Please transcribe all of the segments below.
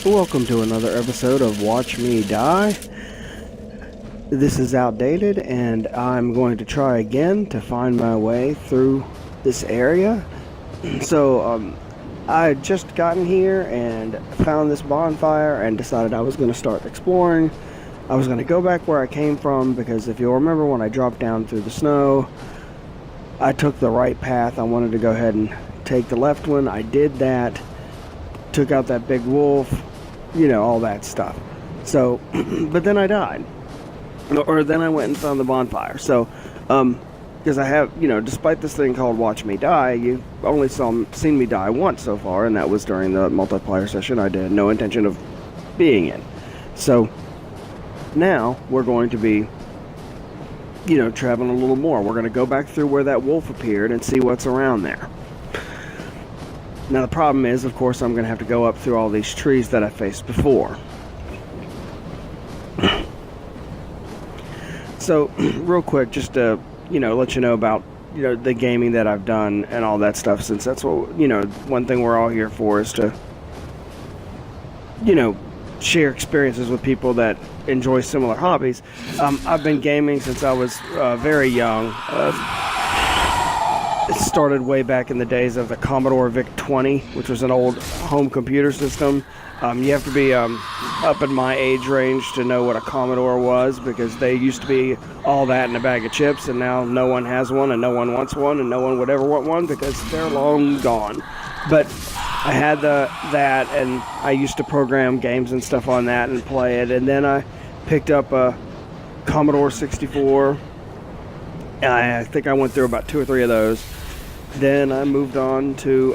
Welcome to another episode of Watch Me Die. This is outdated, and I'm going to try again to find my way through this area. So, I had just gotten here and found this bonfire and decided I was going to start exploring. I was going to go back where I came from because if you'll remember when I dropped down through the snow, I took the right path. I wanted to go ahead and take the left one. I did that, took out that big wolf, all that stuff. So, but then I died. Or then I went and found the bonfire. So, because I have, despite this thing called Watch Me Die, you've only seen me die once so far, and that was during the multiplayer session I did no intention of being in. So, now we're going to be, traveling a little more. We're going to go back through where that wolf appeared and see what's around there. Now the problem is, of course, I'm going to have to go up through all these trees that I faced before. So, real quick, just to, let you know about, the gaming that I've done and all that stuff, since that's what, one thing we're all here for is to, share experiences with people that enjoy similar hobbies. I've been gaming since I was very young. It started way back in the days of the Commodore VIC-20, which was an old home computer system. You have to be up in my age range to know what a Commodore was, because they used to be all that in a bag of chips, and now no one has one, and no one wants one, and no one would ever want one because they're long gone. But I had that, and I used to program games and stuff on that and play it, and then I picked up a Commodore 64. I think I went through about 2 or 3 of those. Then I moved on to,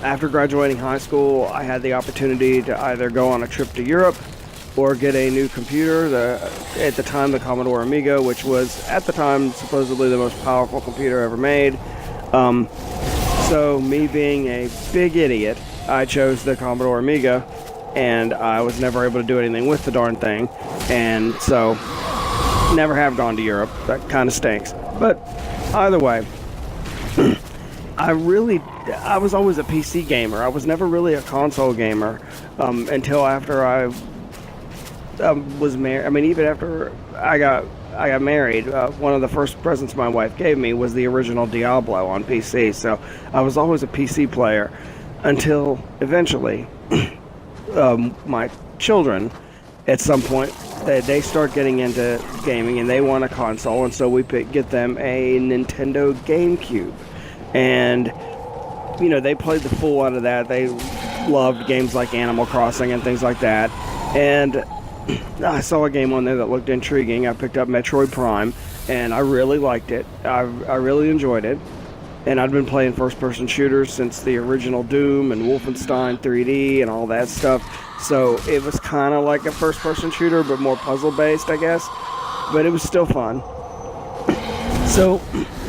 after graduating high school, I had the opportunity to either go on a trip to Europe or get a new computer, at the time the Commodore Amiga, which was, at the time, supposedly the most powerful computer ever made. So, me being a big idiot, I chose the Commodore Amiga, and I was never able to do anything with the darn thing, and so, never have gone to Europe. That kind of stinks. But, either way, I was always a PC gamer. I was never really a console gamer until after I was married. I mean, even after I got married, one of the first presents my wife gave me was the original Diablo on PC. So I was always a PC player until eventually my children, at some point, they start getting into gaming and they want a console, and so we get them a Nintendo GameCube. And, they played the fool out of that. They loved games like Animal Crossing and things like that. And I saw a game on there that looked intriguing. I picked up Metroid Prime, and I really liked it. I really enjoyed it. And I'd been playing first-person shooters since the original Doom and Wolfenstein 3D and all that stuff. So it was kind of like a first-person shooter, but more puzzle-based, I guess. But it was still fun. So,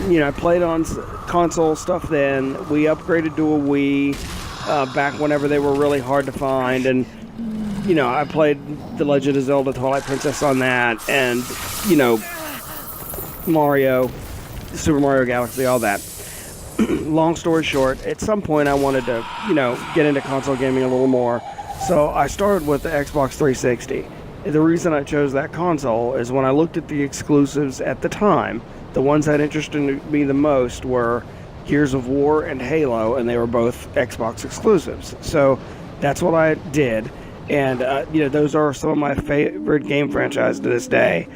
I played on console stuff then. We upgraded to a Wii back whenever they were really hard to find. And, I played The Legend of Zelda Twilight Princess on that. And, Mario, Super Mario Galaxy, all that. Long story short, at some point I wanted to, get into console gaming a little more. So I started with the Xbox 360. The reason I chose that console is when I looked at the exclusives at the time, the ones that interested me the most were Gears of War and Halo, and they were both Xbox exclusives. So that's what I did. And, those are some of my favorite game franchises to this day.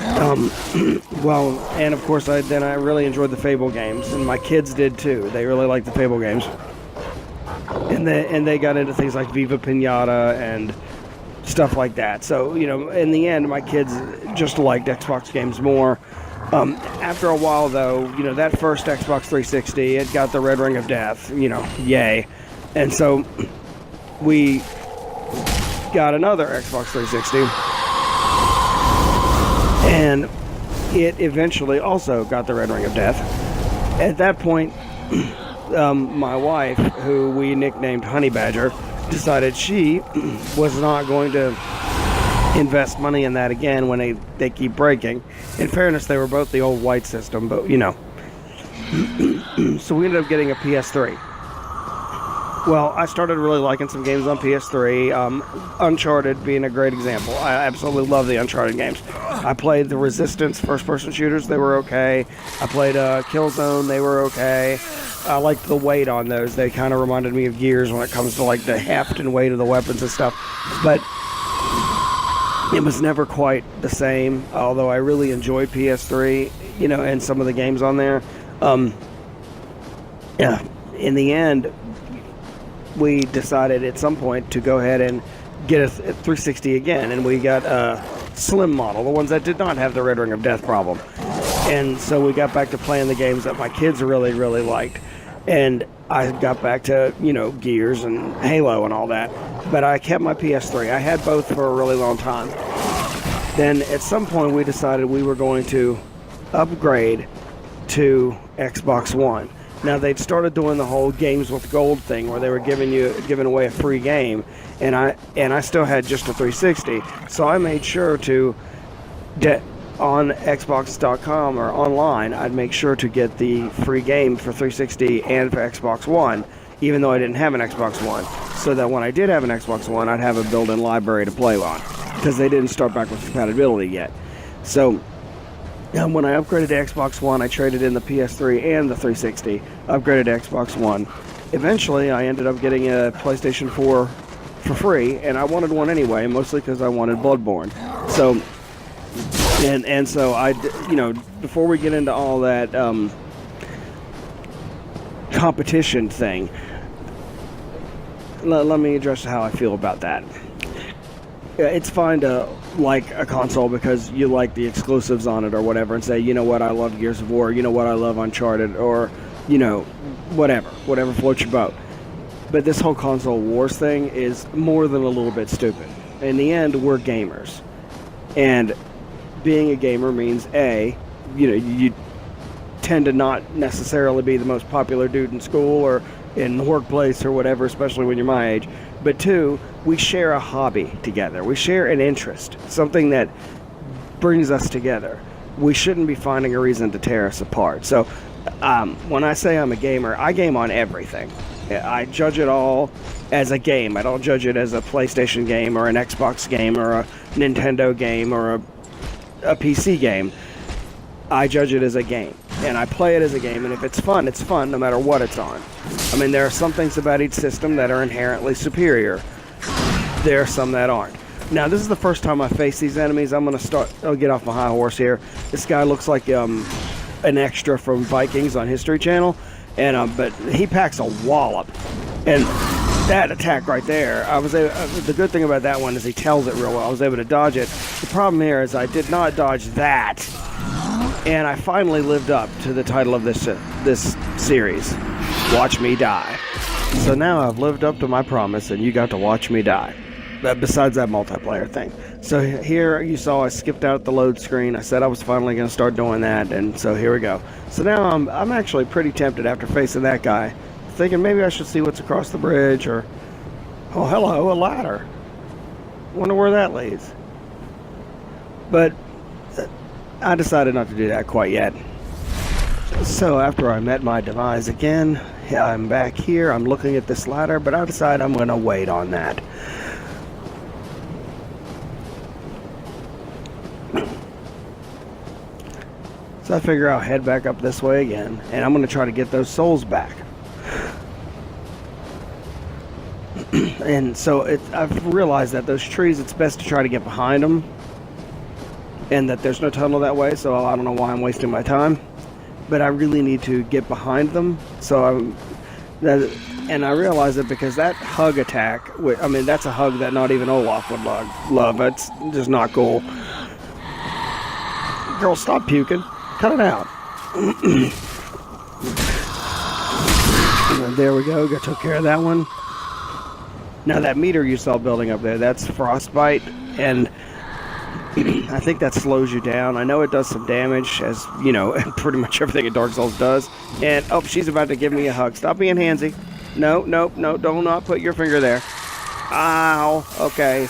And of course, I really enjoyed the Fable games, and my kids did too. They really liked the Fable games. And they got into things like Viva Pinata and stuff like that. So, in the end, my kids just liked Xbox games more. After a while, though, that first Xbox 360, it got the Red Ring of Death, yay. And so we got another Xbox 360, and it eventually also got the Red Ring of Death. At that point, my wife, who we nicknamed Honey Badger, decided she was not going to invest money in that again when they keep breaking. In fairness, they were both the old white system, but So we ended up getting a PS3. Well, I started really liking some games on PS3. Uncharted being a great example. I absolutely love the Uncharted games. I played the Resistance first-person shooters. They were okay. I played Killzone. They were okay. I liked the weight on those. They kind of reminded me of Gears when it comes to like the heft and weight of the weapons and stuff. But it was never quite the same. Although I really enjoyed PS3, and some of the games on there. Yeah. In the end, we decided at some point to go ahead and get a 360 again, and we got a slim model, the ones that did not have the Red Ring of Death problem. And so we got back to playing the games that my kids really, really liked. And I got back to, Gears and Halo and all that. But I kept my PS3. I had both for a really long time. Then at some point we decided we were going to upgrade to Xbox One. Now, they'd started doing the whole games with gold thing where they were giving away a free game, and I still had just a 360. So I made sure to on Xbox.com or online, I'd make sure to get the free game for 360 and for Xbox One, even though I didn't have an Xbox One, so that when I did have an Xbox One, I'd have a built-in library to play on, because they didn't start backwards compatibility yet. So when I upgraded to Xbox One, I traded in the PS3 and the 360, upgraded to Xbox One. Eventually, I ended up getting a PlayStation 4 for free, and I wanted one anyway, mostly because I wanted Bloodborne. So, and so I, before we get into all that competition thing, let me address how I feel about that. It's fine to like a console because you like the exclusives on it or whatever, and say, you know what, I love Gears of War, you know what, I love Uncharted, or, whatever floats your boat. But this whole console wars thing is more than a little bit stupid. In the end, we're gamers. And being a gamer means, you tend to not necessarily be the most popular dude in school or in the workplace or whatever, especially when you're my age. But two, we share a hobby together. We share an interest, something that brings us together. We shouldn't be finding a reason to tear us apart. So when I say I'm a gamer, I game on everything. I judge it all as a game. I don't judge it as a PlayStation game or an Xbox game or a Nintendo game or a PC game. I judge it as a game, and I play it as a game, and if it's fun no matter what it's on. I mean, there are some things about each system that are inherently superior. There are some that aren't. Now, this is the first time I face these enemies. I'll get off my high horse here. This guy looks like an extra from Vikings on History Channel, and but he packs a wallop. And that attack right there, the good thing about that one is he tells it real well. I was able to dodge it. The problem here is I did not dodge that. And I finally lived up to the title of this series, Watch Me Die. So now I've lived up to my promise, and you got to watch me die. Besides that multiplayer thing. So here you saw I skipped out the load screen. I said I was finally going to start doing that, and so here we go. So now I'm actually pretty tempted after facing that guy, thinking maybe I should see what's across the bridge, or, oh, hello, a ladder. Wonder where that leads. But I decided not to do that quite yet. So after I met my demise again, I'm back here, I'm looking at this ladder, but I decide I'm going to wait on that. So I figure I'll head back up this way again, and I'm going to try to get those souls back. And so I've realized that those trees, it's best to try to get behind them, and that there's no tunnel that way, so I don't know why I'm wasting my time. But I really need to get behind them, and I realize it because that hug attack, that's a hug that not even Olaf would love. It's just not cool. Girl, stop puking. Cut it out. There we go. Took care of that one. Now that meter you saw building up there, that's frostbite, and I think that slows you down. I know it does some damage, as pretty much everything in Dark Souls does. And oh, she's about to give me a hug. Stop being handsy. No, do not put your finger there. Ow. Okay,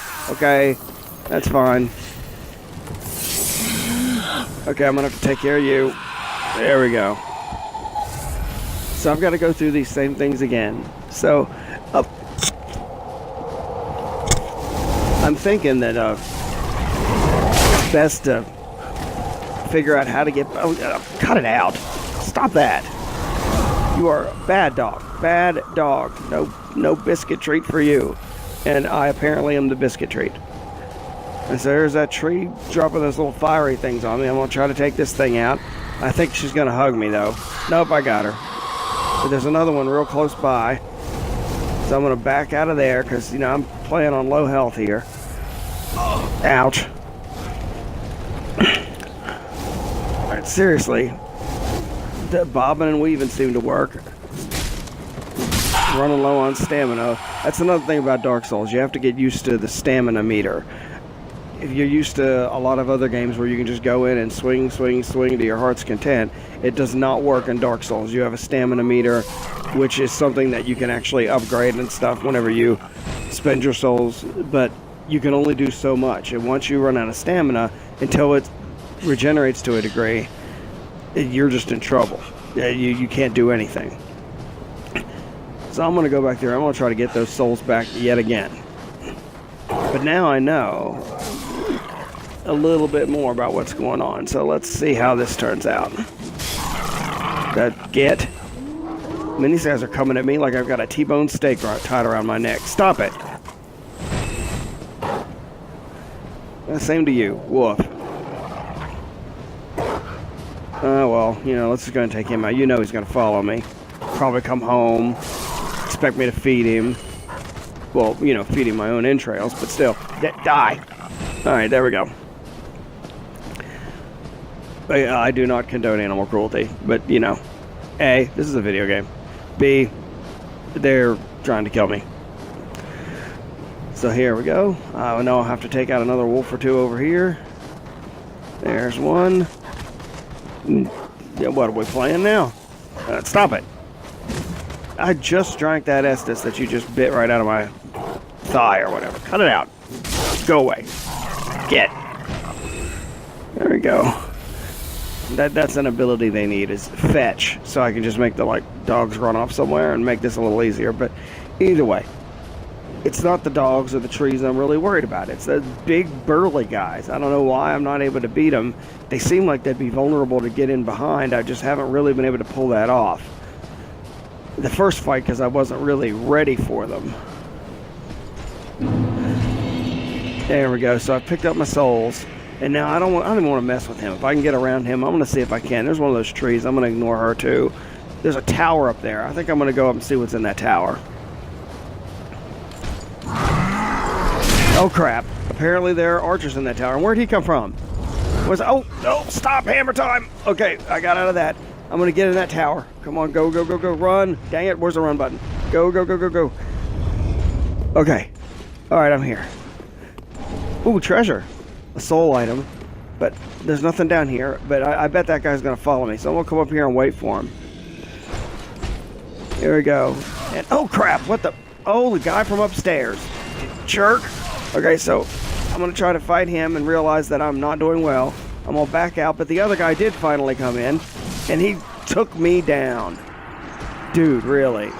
that's fine. Okay, I'm gonna have to take care of you. There we go. So I've got to go through these same things again. So I'm thinking that best to figure out how to get... cut it out. Stop that. You are a bad dog. Bad dog. No biscuit treat for you. And I apparently am the biscuit treat. And so there's that tree dropping those little fiery things on me. I'm going to try to take this thing out. I think she's going to hug me, though. Nope, I got her. But there's another one real close by. So I'm going to back out of there because, you know, I'm playing on low health here. Ouch. Alright, seriously. The bobbing and weaving seem to work. Running low on stamina. That's another thing about Dark Souls. You have to get used to the stamina meter. If you're used to a lot of other games where you can just go in and swing to your heart's content, it does not work in Dark Souls. You have a stamina meter, which is something that you can actually upgrade and stuff whenever you spend your souls, but you can only do so much. And once you run out of stamina, until it regenerates to a degree, you're just in trouble. You can't do anything. So I'm going to go back there. I'm going to try to get those souls back yet again. But now I know a little bit more about what's going on. So let's see how this turns out. Get. I mean, these guys are coming at me like I've got a T-bone steak tied around my neck. Stop it. Same to you. Woof. Well, you know, let's just go and take him out. You know he's going to follow me. Probably come home. Expect me to feed him. Well, you know, feeding my own entrails, but still. Die. Alright, there we go. I do not condone animal cruelty, but, you know, A, this is a video game. B, they're trying to kill me. So here we go. I know I'll have to take out another wolf or two over here. There's one. Yeah, what are we playing now? Stop it. I just drank that Estus that you just bit right out of my thigh or whatever. Cut it out. Go away. Get. There we go. That's an ability they need, is fetch. So I can just make the, like, dogs run off somewhere and make this a little easier. But either way, it's not the dogs or the trees I'm really worried about. It's the big burly guys. I don't know why I'm not able to beat them. They seem like they'd be vulnerable to get in behind. I just haven't really been able to pull that off. The first fight, because I wasn't really ready for them. There we go. So I picked up my souls. And now I don't even want to mess with him. If I can get around him, I'm going to see if I can. There's one of those trees. I'm going to ignore her too. There's a tower up there. I think I'm going to go up and see what's in that tower. Oh, crap. Apparently there are archers in that tower. And where'd he come from? Oh, no, stop, hammer time. Okay, I got out of that. I'm going to get in that tower. Come on, go, go, go, go, run. Dang it, where's the run button? Go, go, go, go, go. Okay. All right, I'm here. Ooh, treasure. A soul item. But there's nothing down here. But I bet that guy's going to follow me. So I'm going to come up here and wait for him. Here we go. And, oh, crap. What the? Oh, the guy from upstairs. Jerk. Okay, so I'm going to try to fight him and realize that I'm not doing well. I'm going to back out. But the other guy did finally come in. And he took me down. Dude, really?